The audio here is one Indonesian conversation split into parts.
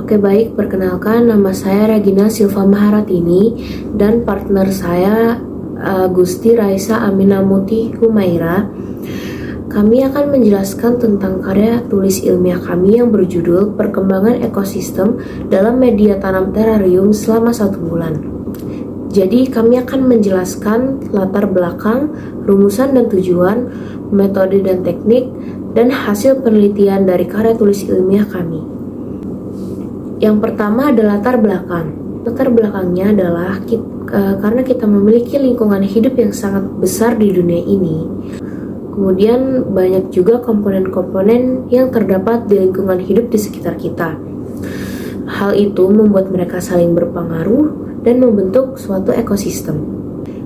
Oke baik, perkenalkan nama saya Regina Silva Maharatini dan partner saya Gusti Raisa Aminamuti Humaira. Kami akan menjelaskan tentang karya tulis ilmiah kami yang berjudul Perkembangan Ekosistem dalam Media Tanam Terarium selama 1 bulan. Jadi kami akan menjelaskan latar belakang, rumusan dan tujuan, metode dan teknik, dan hasil penelitian dari karya tulis ilmiah kami. Yang pertama adalah latar belakang. Latar belakangnya adalah karena kita memiliki lingkungan hidup yang sangat besar di dunia ini. Kemudian banyak juga komponen-komponen yang terdapat di lingkungan hidup di sekitar kita. Hal itu membuat mereka saling berpengaruh dan membentuk suatu ekosistem.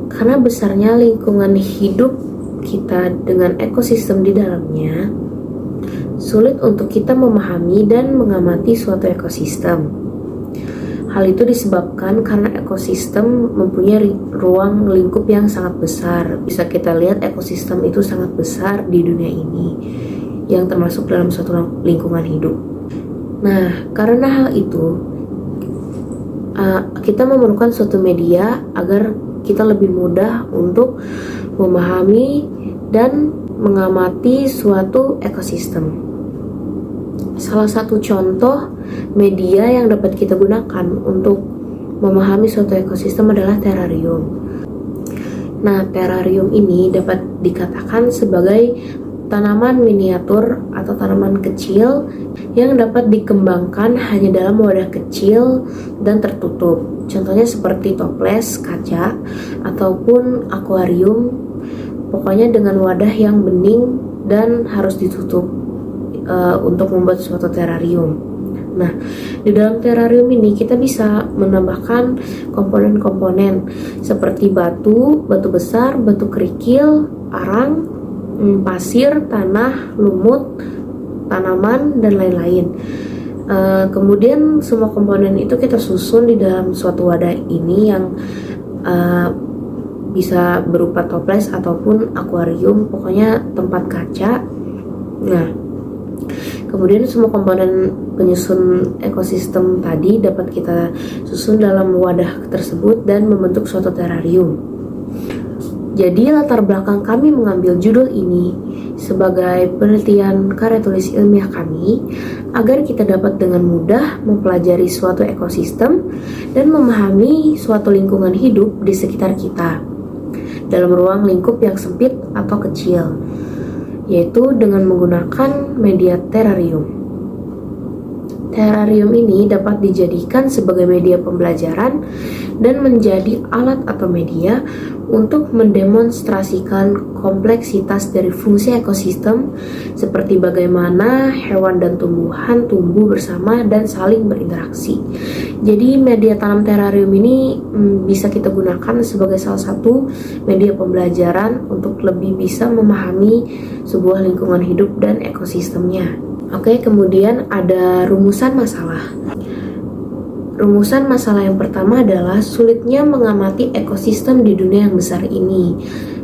Karena besarnya lingkungan hidup kita dengan ekosistem di dalamnya, sulit untuk kita memahami dan mengamati suatu ekosistem. Hal itu disebabkan karena ekosistem mempunyai ruang lingkup yang sangat besar. Bisa kita lihat ekosistem itu sangat besar di dunia ini, yang termasuk dalam suatu lingkungan hidup. Nah, karena hal itu, kita memerlukan suatu media agar kita lebih mudah untuk memahami dan mengamati suatu ekosistem. Salah satu contoh media yang dapat kita gunakan untuk memahami suatu ekosistem adalah terarium. Nah, terarium ini dapat dikatakan sebagai tanaman miniatur atau tanaman kecil yang dapat dikembangkan hanya dalam wadah kecil dan tertutup. Contohnya seperti toples, kaca, ataupun akuarium. Pokoknya dengan wadah yang bening dan harus ditutup untuk membuat suatu terarium. Nah, di dalam terarium ini kita bisa menambahkan komponen-komponen seperti batu besar, batu kerikil, arang, pasir, tanah, lumut, tanaman, dan lain-lain. Kemudian semua komponen itu kita susun di dalam suatu wadah ini yang bisa berupa toples ataupun akuarium, pokoknya tempat kaca. Nah, kemudian semua komponen penyusun ekosistem tadi dapat kita susun dalam wadah tersebut dan membentuk suatu terarium. Jadi latar belakang kami mengambil judul ini sebagai penelitian karya tulis ilmiah kami agar kita dapat dengan mudah mempelajari suatu ekosistem dan memahami suatu lingkungan hidup di sekitar kita dalam ruang lingkup yang sempit atau kecil, yaitu dengan menggunakan media terarium. Terarium ini dapat dijadikan sebagai media pembelajaran dan menjadi alat atau media untuk mendemonstrasikan kompleksitas dari fungsi ekosistem seperti bagaimana hewan dan tumbuhan tumbuh bersama dan saling berinteraksi. Jadi media tanam terarium ini bisa kita gunakan sebagai salah satu media pembelajaran untuk lebih bisa memahami sebuah lingkungan hidup dan ekosistemnya. Oke, kemudian ada rumusan masalah. Rumusan masalah yang pertama adalah sulitnya mengamati ekosistem di dunia yang besar ini.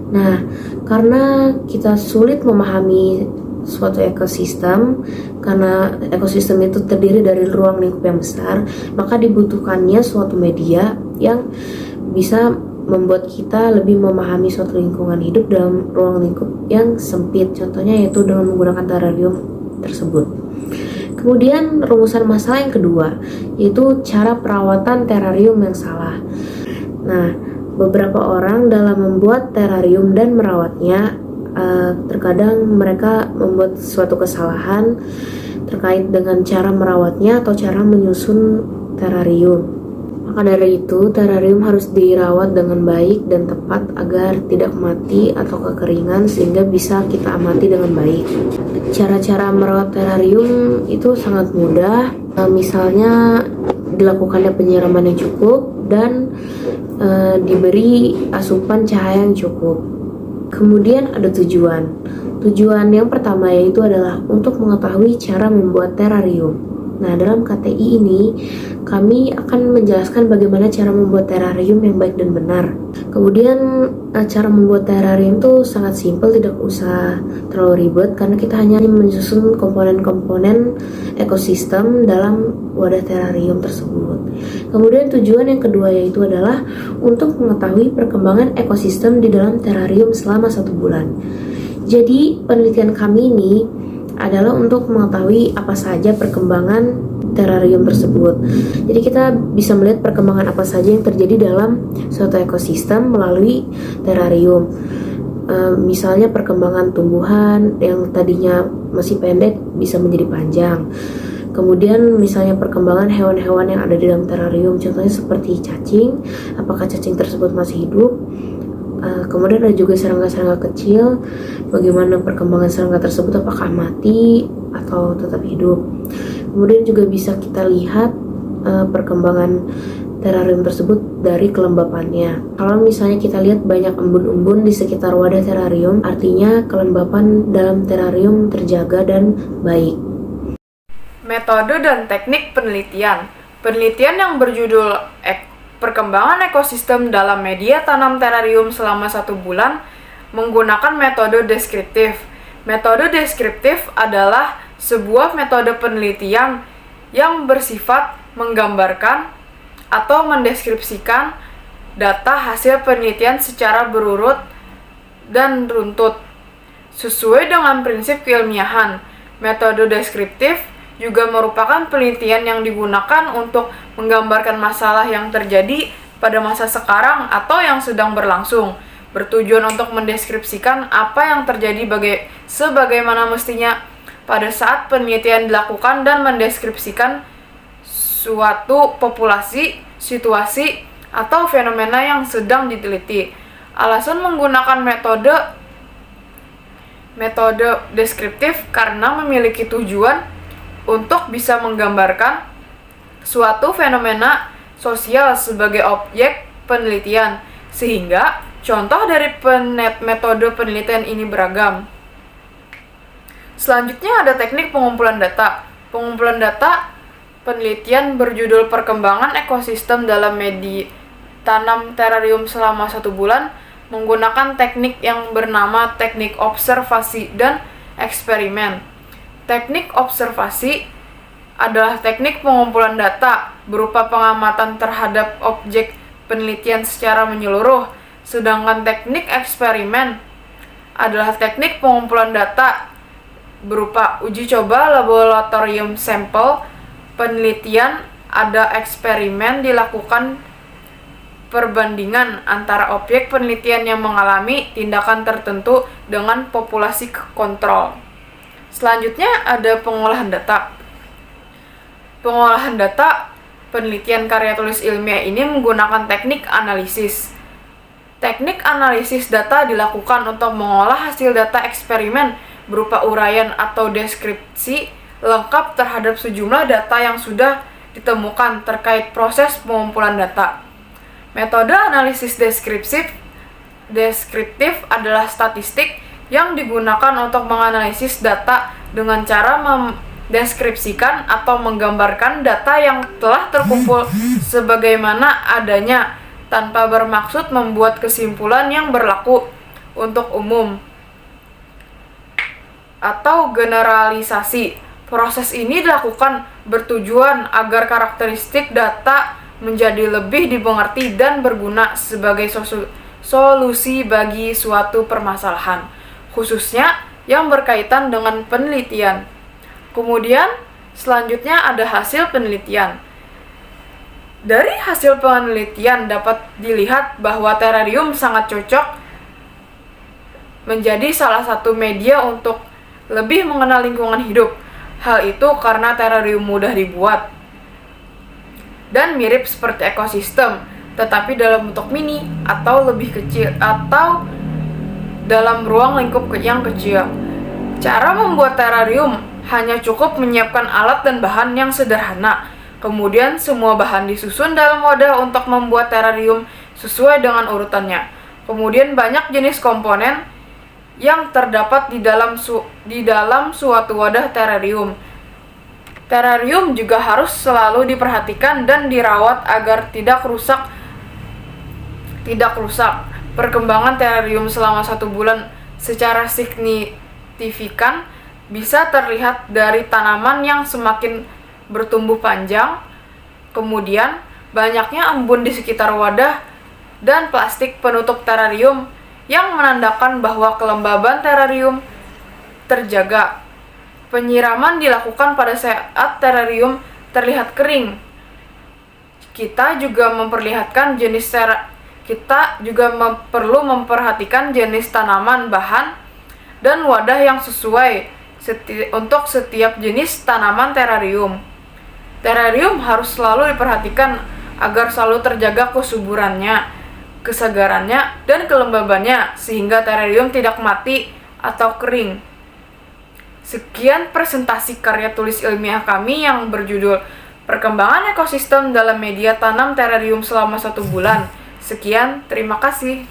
Nah, karena kita sulit memahami suatu ekosistem, karena ekosistem itu terdiri dari ruang lingkup yang besar, maka dibutuhkannya suatu media yang bisa membuat kita lebih memahami suatu lingkungan hidup dalam ruang lingkup yang sempit. Contohnya yaitu dengan menggunakan terarium tersebut. Kemudian rumusan masalah yang kedua yaitu cara perawatan terarium yang salah. Nah, beberapa orang dalam membuat terarium dan merawatnya terkadang mereka membuat suatu kesalahan terkait dengan cara merawatnya atau cara menyusun terarium. Maka dari itu, terarium harus dirawat dengan baik dan tepat agar tidak mati atau kekeringan sehingga bisa kita amati dengan baik. Cara-cara merawat terarium itu sangat mudah, misalnya dilakukannya penyiraman yang cukup dan diberi asupan cahaya yang cukup. Kemudian ada tujuan. Tujuan yang pertama yaitu adalah untuk mengetahui cara membuat terarium. Nah, dalam KTI ini, kami akan menjelaskan bagaimana cara membuat terarium yang baik dan benar. Kemudian, cara membuat terarium itu sangat simpel, tidak usah terlalu ribet, karena kita hanya menyusun komponen-komponen ekosistem dalam wadah terarium tersebut. Kemudian tujuan yang kedua yaitu adalah untuk mengetahui perkembangan ekosistem di dalam terarium selama 1 bulan. Jadi, penelitian kami ini adalah untuk mengetahui apa saja perkembangan terarium tersebut. Jadi kita bisa melihat perkembangan apa saja yang terjadi dalam suatu ekosistem melalui terarium. Misalnya perkembangan tumbuhan yang tadinya masih pendek bisa menjadi panjang. Kemudian misalnya perkembangan hewan-hewan yang ada di dalam terarium, contohnya seperti cacing, apakah cacing tersebut masih hidup? Kemudian ada juga serangga-serangga kecil, bagaimana perkembangan serangga tersebut, apakah mati atau tetap hidup. Kemudian juga bisa kita lihat perkembangan terarium tersebut dari kelembapannya. Kalau misalnya kita lihat banyak embun-embun di sekitar wadah terarium, artinya kelembapan dalam terarium terjaga dan baik. Metode dan teknik penelitian. Penelitian yang berjudul Perkembangan ekosistem dalam media tanam terarium selama 1 bulan menggunakan metode deskriptif. Metode deskriptif adalah sebuah metode penelitian yang bersifat menggambarkan atau mendeskripsikan data hasil penelitian secara berurut dan runtut. Sesuai dengan prinsip keilmiahan, metode deskriptif juga merupakan penelitian yang digunakan untuk menggambarkan masalah yang terjadi pada masa sekarang atau yang sedang berlangsung, bertujuan untuk mendeskripsikan apa yang terjadi sebagaimana mestinya pada saat penelitian dilakukan dan mendeskripsikan suatu populasi, situasi, atau fenomena yang sedang diteliti. Alasan menggunakan metode deskriptif karena memiliki tujuan untuk bisa menggambarkan suatu fenomena sosial sebagai objek penelitian, sehingga contoh dari metode penelitian ini beragam. Selanjutnya ada teknik pengumpulan data. Pengumpulan data penelitian berjudul Perkembangan ekosistem dalam media tanam terarium selama 1 bulan menggunakan teknik yang bernama teknik observasi dan eksperimen. Teknik observasi adalah teknik pengumpulan data berupa pengamatan terhadap objek penelitian secara menyeluruh, sedangkan teknik eksperimen adalah teknik pengumpulan data berupa uji coba laboratorium sampel penelitian. Ada eksperimen dilakukan perbandingan antara objek penelitian yang mengalami tindakan tertentu dengan populasi kontrol. Selanjutnya ada pengolahan data. Pengolahan data penelitian karya tulis ilmiah ini menggunakan teknik analisis. Teknik analisis data dilakukan untuk mengolah hasil data eksperimen berupa uraian atau deskripsi lengkap terhadap sejumlah data yang sudah ditemukan terkait proses pengumpulan data. Metode analisis deskriptif adalah statistik yang digunakan untuk menganalisis data dengan cara mendeskripsikan atau menggambarkan data yang telah terkumpul sebagaimana adanya tanpa bermaksud membuat kesimpulan yang berlaku untuk umum atau generalisasi. Proses ini dilakukan bertujuan agar karakteristik data menjadi lebih dimengerti dan berguna sebagai solusi bagi suatu permasalahan, khususnya yang berkaitan dengan penelitian. Kemudian, selanjutnya ada hasil penelitian. Dari hasil penelitian dapat dilihat bahwa terarium sangat cocok menjadi salah satu media untuk lebih mengenal lingkungan hidup. Hal itu karena terarium mudah dibuat dan mirip seperti ekosistem, tetapi dalam bentuk mini atau lebih kecil atau dalam ruang lingkup yang kecil. Cara membuat terarium hanya cukup menyiapkan alat dan bahan yang sederhana. Kemudian semua bahan disusun dalam wadah untuk membuat terarium sesuai dengan urutannya. Kemudian banyak jenis komponen yang terdapat di dalam suatu wadah terarium. Terarium juga harus selalu diperhatikan dan dirawat agar tidak rusak. Perkembangan terarium selama 1 bulan secara signifikan bisa terlihat dari tanaman yang semakin bertumbuh panjang, kemudian banyaknya embun di sekitar wadah dan plastik penutup terarium yang menandakan bahwa kelembaban terarium terjaga. Penyiraman dilakukan pada saat terarium terlihat kering. Kita juga perlu memperhatikan jenis tanaman, bahan, dan wadah yang sesuai untuk setiap jenis tanaman terarium. Terarium harus selalu diperhatikan agar selalu terjaga kesuburannya, kesegarannya, dan kelembabannya sehingga terarium tidak mati atau kering. Sekian presentasi karya tulis ilmiah kami yang berjudul Perkembangan Ekosistem dalam Media Tanam Terarium selama 1 bulan. Sekian, terima kasih.